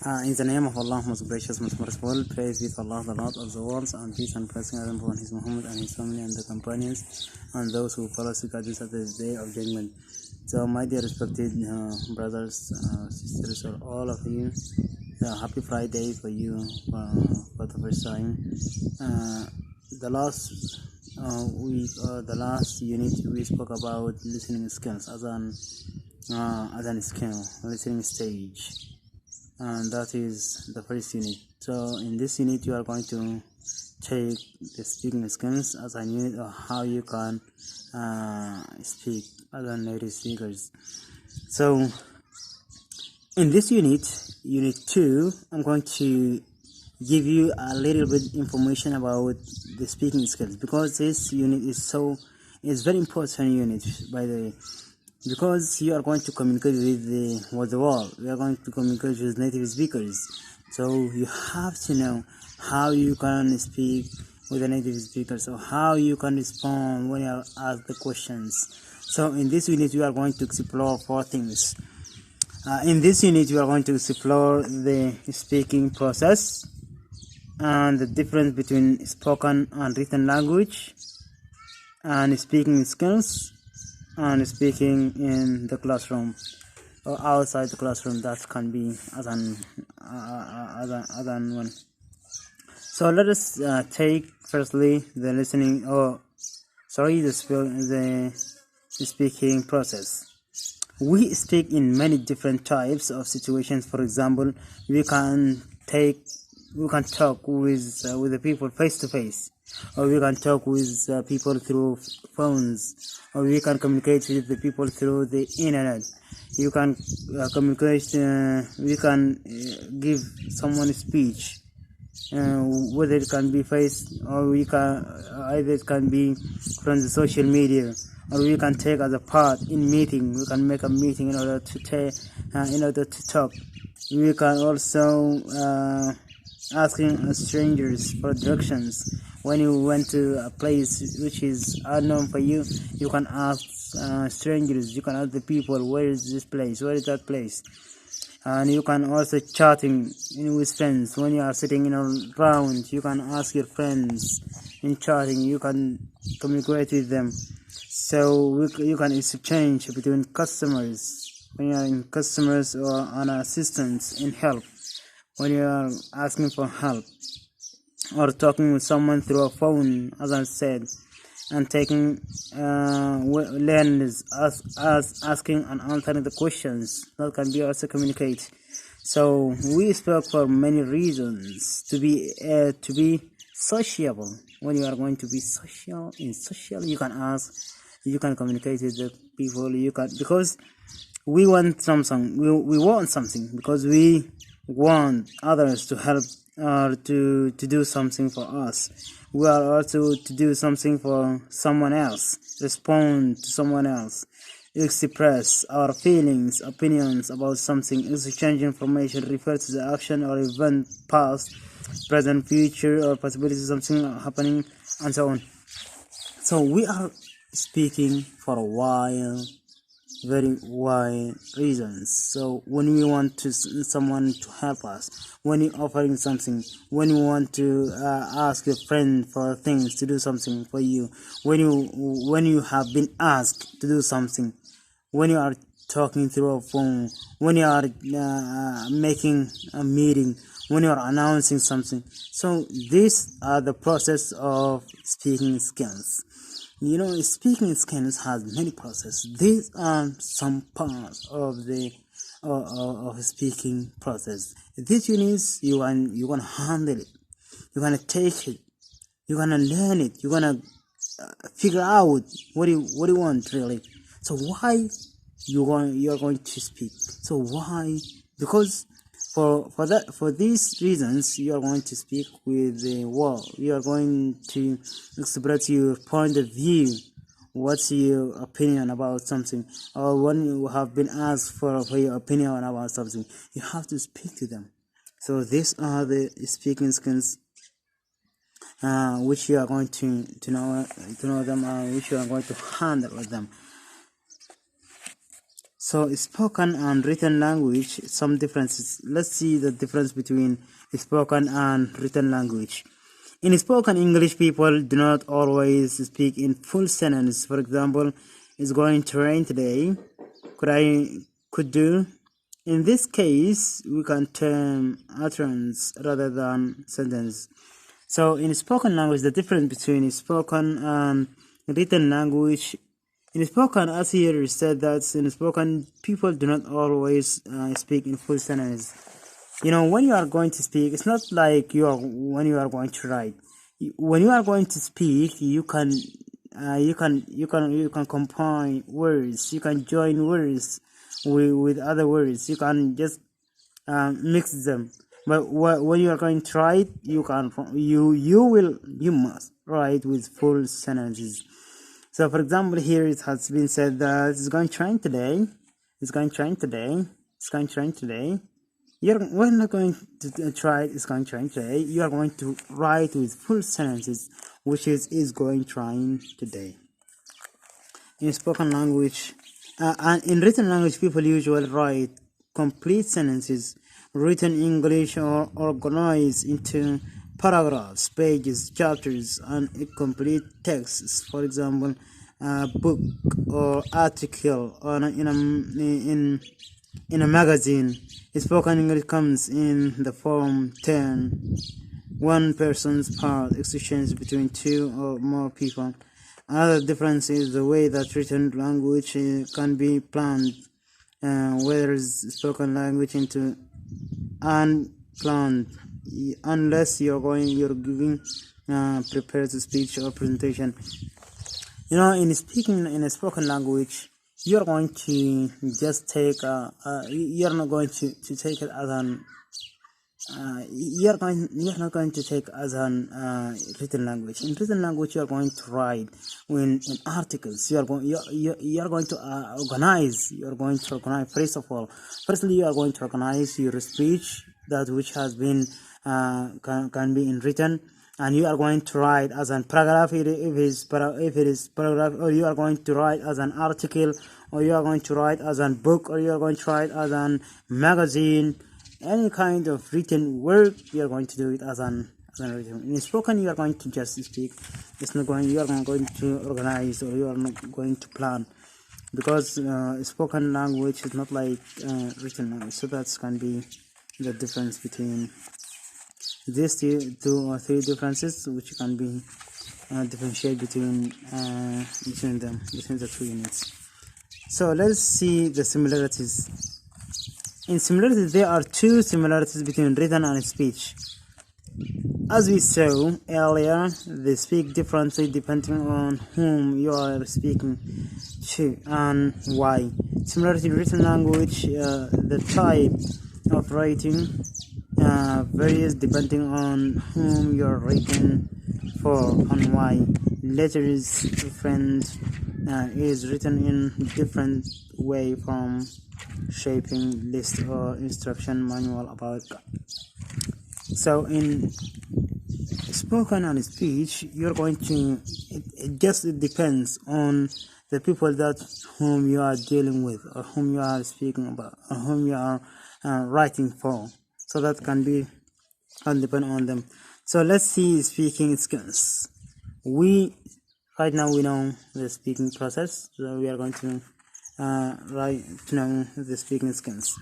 In the name of Allah, most gracious, most merciful, praise be to Allah, the Lord of the worlds, and peace and blessing upon His Muhammad and his family and the companions, and those who follow his guidance at the day of judgment. So, my dear respected brothers, sisters, or all of you, happy Friday for you for the first time. The last week, the last unit, we spoke about listening skills as an skill, listening stage, and that is the first unit. So in this unit you are going to take the speaking skills as a unit of how you can speak as a native speakers. So in this unit 2, I'm going to give you a little bit information about the speaking skills, because this unit is very important unit, by the way, because you are going to communicate with the world. We are going to communicate with native speakers, so you have to know how you can speak with the native speakers, or how you can respond when you are asked the questions. So in this unit we are going to explore 4 things. In this unit we are going to explore the speaking process and the difference between spoken and written language, and speaking skills, and speaking in the classroom or outside the classroom. That can be as an one. So let us take firstly the listening, the speaking process. We speak in many different types of situations. For example, we can talk with the people face to face, or we can talk with people through phones, or we can communicate with the people through the internet. You can communicate. We can give someone a speech, whether it can be face, or we can either it can be from the social media, or we can take as a part in meeting. We can make a meeting in order to talk. We can also asking strangers for directions. When you went to a place which is unknown for you, you can ask strangers. You can ask the people, where is this place, where is that place. And you can also chatting with friends. When you are sitting in a round, you can ask your friends in chatting. You can communicate with them. So you can exchange between customers when you are in customers, or an assistance in help when you are asking for help, or talking with someone through a phone, as I said, and taking learners as asking and answering the questions. That can be also communicate. So we spoke for many reasons to be sociable. When you are going to be social, you can ask, you can communicate with the people. You can, because we want something. We want something because we want others to help, or to do something for us. We are also to do something for someone else, respond to someone else, express our feelings, opinions about something, exchange information, refer to the action or event, past, present, future, or possibility of something happening, and so on. So we are speaking for a while, very wide reasons. So when we want someone to help us, when you're offering something, when you want to ask your friend for things to do something for you, when you have been asked to do something, when you are talking through a phone, when you are making a meeting, when you are announcing something. So these are the process of speaking skills. Speaking skills has many processes. These are some parts of the speaking process. This unit, you're gonna handle it. You're gonna take it. You're gonna learn it. You're gonna figure out what you want really. So why you're going to speak? So why? Because for these reasons, you are going to speak with the world. You are going to express your point of view. What's your opinion about something? Or when you have been asked for your opinion about something, you have to speak to them. So these are the speaking skills which you are going to know them, which you are going to handle with them. So spoken and written language, some differences. Let's see the difference between spoken and written language. In spoken English, people do not always speak in full sentence. For example, it's going to rain today. Could do. In this case, we can term utterance rather than sentence. So in spoken language, the difference between spoken and written language. In spoken, as here is said that in spoken, people do not always speak in full sentence. When you are going to speak, it's not like when you are going to write. When you are going to speak, you can combine words. You can join words with other words. You can just mix them. But when you are going to write, you must write with full sentences. So, for example, here it has been said that it's going to rain today. It's going to rain today. It's going to rain today. We're not going to try it's going to rain today. You are going to write with full sentences, which is going to rain today. In spoken language, and in written language, people usually write complete sentences, written English, or organized into paragraphs, pages, chapters, and complete texts. For example, a book or article or in a magazine. Spoken English comes in the form turn, one person's part, exchange between two or more people. Another difference is the way that written language can be planned, whereas spoken language into unplanned, unless you're giving prepared speech or presentation. In speaking in a spoken language, you're going to just take you're not going to take it as an you're not going to take as an written language. In written language, you're going to write in articles. You're going to organize. You're going to organize. Firstly, you are going to organize your speech, that which has been can be in written, and you are going to write as an paragraph if it is paragraph, or you are going to write as an article, or you are going to write as a book, or you are going to write as an magazine. Any kind of written work, you are going to do it as an written. In spoken, you are going to just speak. You are not going to organize, or you are not going to plan, because spoken language is not like written language. So that can be the difference between these two or three differences, which can be differentiated between the two units. So let's see the similarities. In similarities, there are two similarities between written and speech. As we saw earlier, they speak differently depending on whom you are speaking to and why. Similarity in written language, the type of writing varies depending on whom you're writing for and why. Letters different is written in different way from shaping list or instruction manual about. So in spoken and speech, you're going to it depends on the people whom you are dealing with, or whom you are speaking about, or whom you are writing for. So that can depend on them. So let's see speaking skills. Right now we know the speaking process, so we are going to know the speaking skills.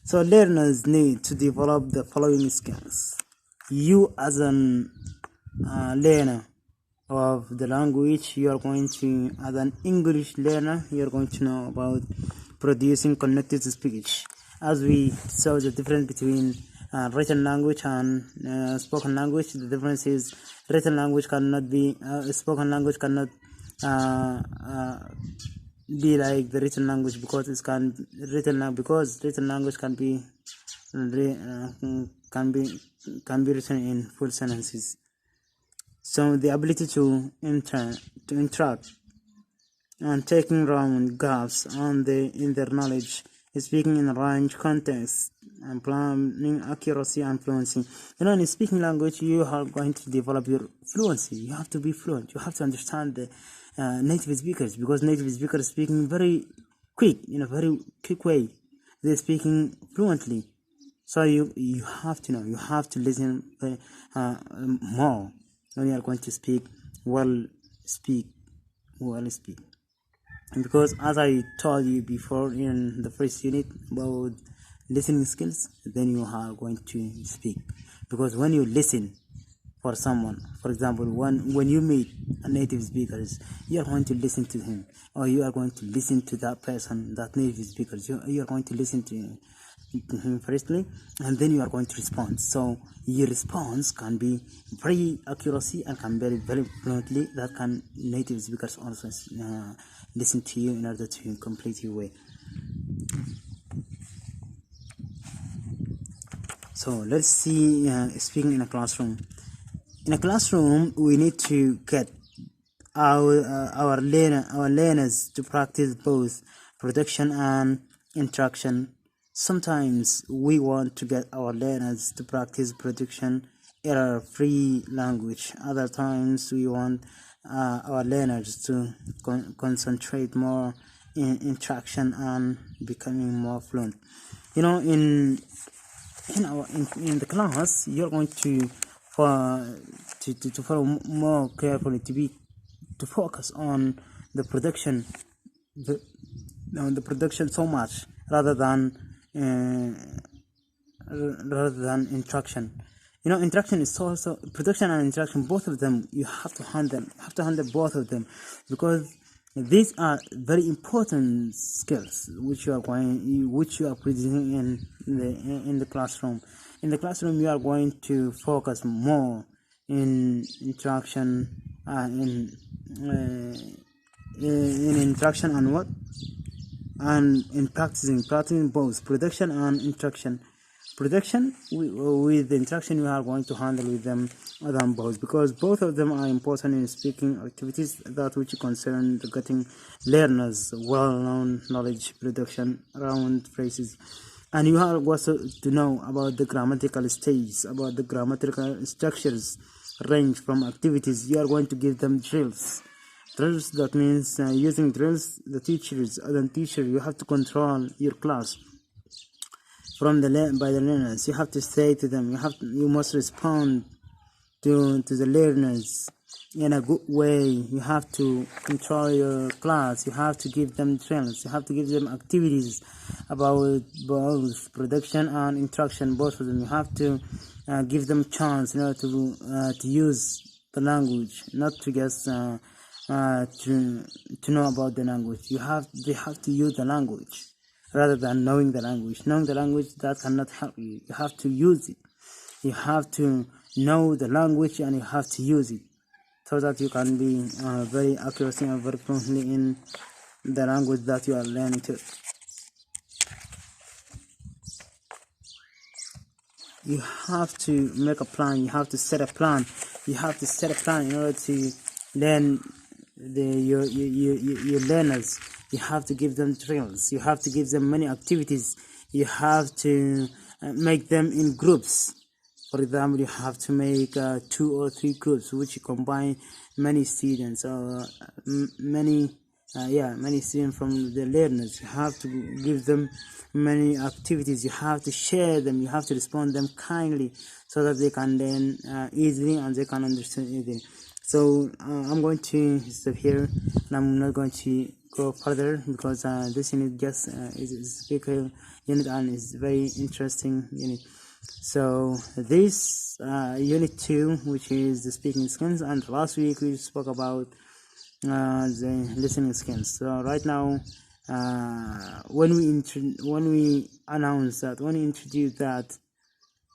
So learners need to develop the following skills. You as an learner of the language, you are going to, as an English learner, you are going to know about producing connected speech. As we saw the difference between written language and spoken language, the difference is written language cannot be, spoken language cannot be like the written language, because written language can be written in full sentences. So the ability to interact and taking round gaps in their knowledge, speaking in a range context, and planning accuracy and fluency. In speaking language, you are going to develop your fluency. You have to be fluent. You have to understand the native speakers, because native speakers speaking very quick, in a very quick way. They're speaking fluently. So you have to know, you have to listen more when you are going to speak. Speak well, speak. Because as I told you before in the first unit about listening skills, then you are going to speak. Because when you listen for someone, for example, when you meet a native speaker, you are going to listen to him, or you are going to listen to that person, that native speaker. You are going to listen to him firstly, and then you are going to respond. So your response can be very accuracy and can be very fluently. That can native speakers also listen to you in order to complete your way. So let's see speaking in a classroom. In a classroom, we need to get our learners to practice both production and interaction. Sometimes we want to get our learners to practice production error-free language. Other times we want our learners to concentrate more in interaction and becoming more fluent. You know, in the class, you're going to follow more carefully, to focus on the production, the production so much rather than interaction. You know, interaction is also production and interaction. Both of them you have to handle both of them, because these are very important skills which you are producing in the classroom. In the classroom, you are going to focus more in interaction, in interaction and what, and in practicing both production and interaction. Production with the interaction you are going to handle with them both, because both of them are important in speaking activities that which concern the getting learners well-known knowledge production around phrases. And you have also to know about the grammatical stages, about the grammatical structures range from activities. You are going to give them drills. That means using drills, the teachers, you have to control your class by the learners. You have to say to them, you must respond to the learners in a good way. You have to control your class. You have to give them drills. You have to give them activities about both production and interaction, both of them. You have to give them chance, to use the language, not to just to know about the language. They have to use the language rather than knowing the language. Knowing the language, that cannot help you. You have to use it. You have to know the language and you have to use it, so that you can be very accurate and very fluently in the language that you are learning to. You have to make a plan. You have to set a plan. You have to set a plan in order to learn your learners. You have to give them drills. You have to give them many activities. You have to make them in groups. For example, you have to make 2 or 3 groups which combine many students, or many students from the learners. You have to give them many activities. You have to share them. You have to respond them kindly, so that they can learn easily and they can understand easily. So I'm going to stop here, and I'm not going to go further, because this unit just is a speaker unit and is very interesting unit. So this unit 2, which is the speaking skills, and last week we spoke about the listening skills. So right now, when we introduce that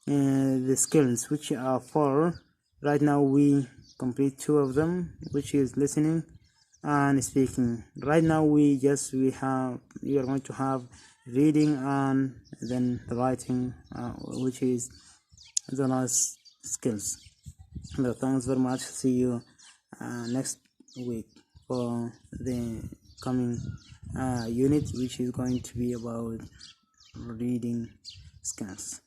the skills, which are 4, right now we complete 2 of them, which is listening and speaking. Right now we are going to have reading and then the writing, which is the last skills. So thanks very much. See you next week for the coming unit, which is going to be about reading skills.